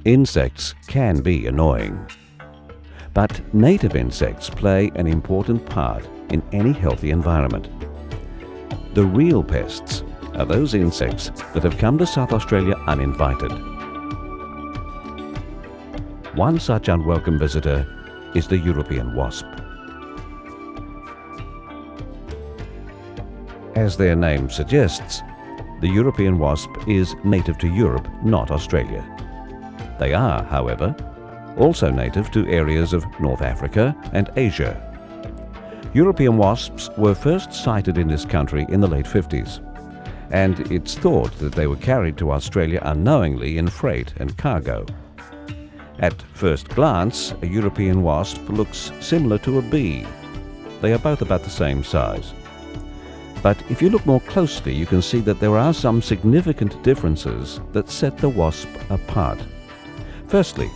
Insects can be annoying, but native insects play an important part in any healthy environment. The real pests are those insects that have come to South Australia uninvited. One such unwelcome visitor is the European wasp. As their name suggests, the European wasp is native to Europe, not Australia. They are, however, also native to areas of North Africa and Asia. European wasps were first sighted in this country in the late 50s, and it's thought that they were carried to Australia unknowingly in freight and cargo. At first glance, a European wasp looks similar to a bee. They are both about the same size. But if you look more closely, you can see that there are some significant differences that set the wasp apart. Firstly,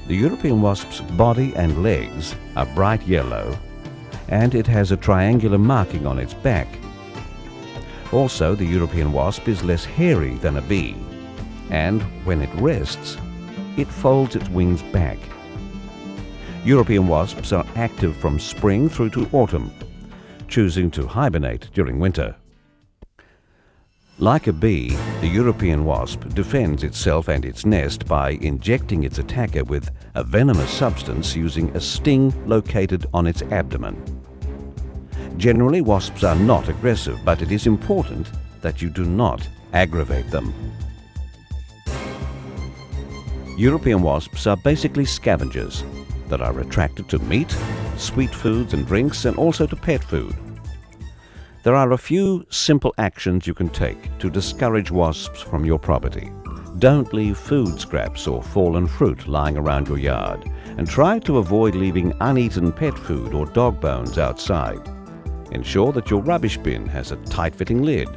the European wasp's body and legs are bright yellow, and it has a triangular marking on its back. Also, the European wasp is less hairy than a bee, and when it rests, it folds its wings back. European wasps are active from spring through to autumn, choosing to hibernate during winter. Like a bee, the European wasp defends itself and its nest by injecting its attacker with a venomous substance using a sting located on its abdomen. Generally, wasps are not aggressive, but it is important that you do not aggravate them. European wasps are basically scavengers that are attracted to meat, sweet foods and drinks, and also to pet food. There are a few simple actions you can take to discourage wasps from your property. Don't leave food scraps or fallen fruit lying around your yard, and try to avoid leaving uneaten pet food or dog bones outside. Ensure that your rubbish bin has a tight-fitting lid,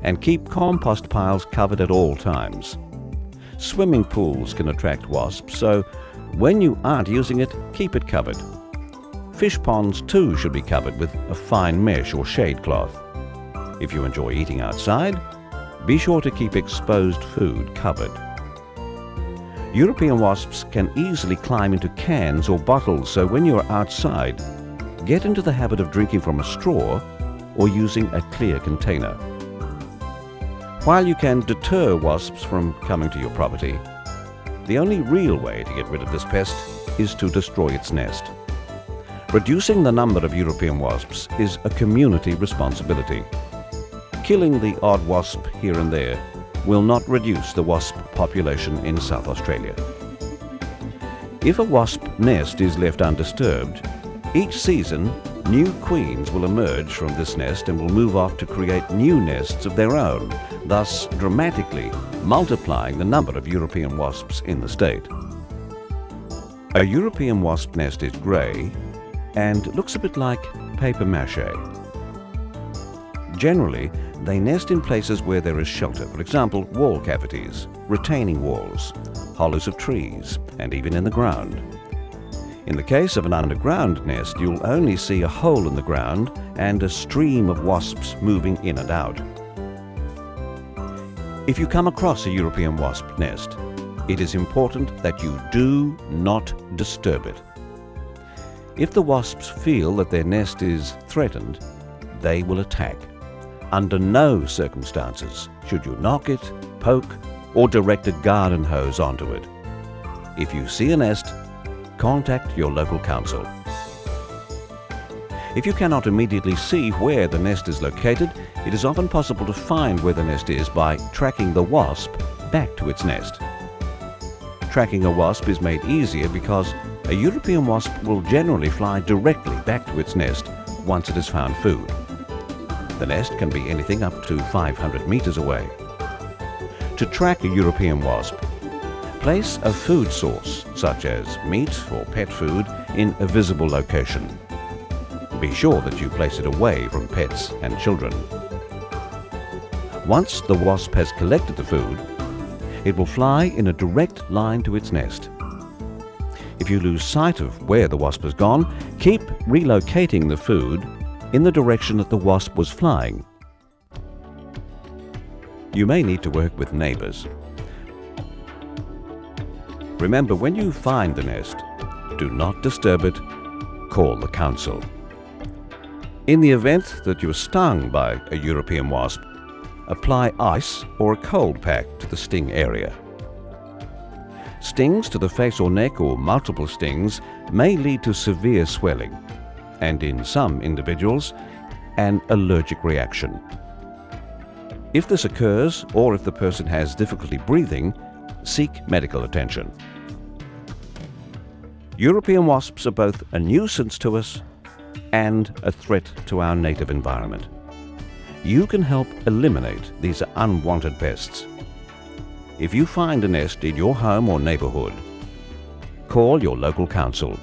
and keep compost piles covered at all times. Swimming pools can attract wasps, so when you aren't using it, keep it covered. Fish ponds too should be covered with a fine mesh or shade cloth. If you enjoy eating outside, be sure to keep exposed food covered. European wasps can easily climb into cans or bottles, so when you are outside, get into the habit of drinking from a straw or using a clear container. While you can deter wasps from coming to your property, the only real way to get rid of this pest is to destroy its nest. Reducing the number of European wasps is a community responsibility. Killing the odd wasp here and there will not reduce the wasp population in South Australia. If a wasp nest is left undisturbed, each season new queens will emerge from this nest and will move off to create new nests of their own, thus dramatically multiplying the number of European wasps in the state. A European wasp nest is grey and looks a bit like paper mache. Generally, they nest in places where there is shelter, for example, wall cavities, retaining walls, hollows of trees, and even in the ground. In the case of an underground nest, you'll only see a hole in the ground and a stream of wasps moving in and out. If you come across a European wasp nest, it is important that you do not disturb it. If the wasps feel that their nest is threatened, they will attack. Under no circumstances should you knock it, poke, or direct a garden hose onto it. If you see a nest, contact your local council. If you cannot immediately see where the nest is located, it is often possible to find where the nest is by tracking the wasp back to its nest. Tracking a wasp is made easier because a European wasp will generally fly directly back to its nest once it has found food. The nest can be anything up to 500 meters away. To track a European wasp, place a food source, such as meat or pet food, in a visible location. Be sure that you place it away from pets and children. Once the wasp has collected the food, it will fly in a direct line to its nest. If you lose sight of where the wasp has gone, keep relocating the food in the direction that the wasp was flying. You may need to work with neighbors. Remember, when you find the nest, do not disturb it. Call the council. In the event that you're stung by a European wasp, apply ice or a cold pack to the sting area. Stings to the face or neck or multiple stings may lead to severe swelling and, in some individuals, an allergic reaction. If this occurs, or if the person has difficulty breathing, seek medical attention. European wasps are both a nuisance to us and a threat to our native environment. You can help eliminate these unwanted pests. If you find a nest in your home or neighborhood, call your local council